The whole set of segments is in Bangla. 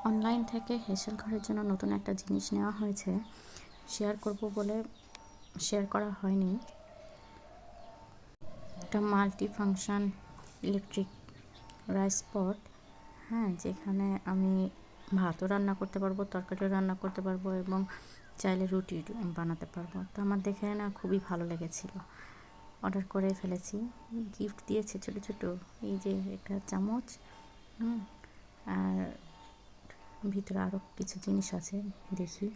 অনলাইন থেকে হেসেল ঘরের জন্য নতুন একটা জিনিস নেওয়া হয়েছে, শেয়ার করব বলে শেয়ার করা হয়নি। একটা মাল্টি ফাংশন ইলেকট্রিক রাইস পট, হ্যাঁ, যেখানে আমি ভাতও রান্না করতে পারবো, তরকারিও রান্না করতে পারবো এবং চাইলে রুটি বানাতে পারবো। তো আমার দেখে না খুবই ভালো লেগেছিল, অর্ডার করে ফেলেছি। গিফট দিয়েছে ছোটো ছোটো, এই যে একটা চামচ, আর ভিতরে আরও কিছু জিনিস আছে দেখি।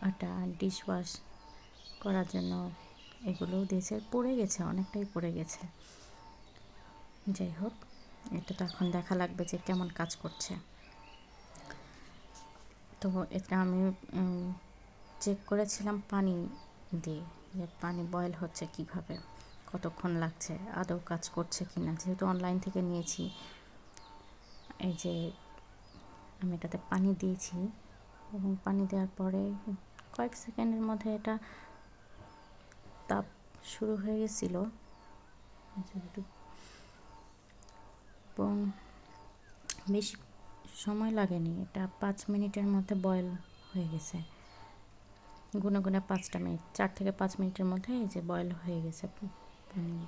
একটা ডিশ ওয়াশ করার জন্য এগুলোও দিয়েছে, পড়ে গেছে, অনেকটাই পড়ে গেছে। যাই হোক, এটা তো এখন দেখা লাগবে যে কেমন কাজ করছে। তো এটা আমি চেক করেছিলাম পানি দিয়ে, যে পানি বয়েল হচ্ছে কিভাবে, কতক্ষণ লাগছে, আদৌ কাজ করছে কি না। যেহেতু অনলাইন থেকে নিয়েছি, এই যে আমি এটাতে পানি দিয়েছি এবং পানি দেওয়ার পরে কয়েক সেকেন্ডের মধ্যে এটা তাপ শুরু হয়ে গেছিল এবং বেশি সময় লাগেনি, এটা 5 মিনিটের মধ্যে বয়েল হয়ে গেছে। গুনে গুনে 5টা মিনিট, 4 থেকে 5 মিনিটের মধ্যে এই যে বয়েল হয়ে গেছে পানি।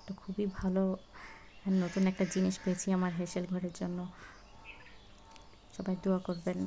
তো খুবই ভালো, নতুন একটা জিনিস পেয়েছি আমার হেসেল ঘরের জন্য। সবাই দোয়া করবেন।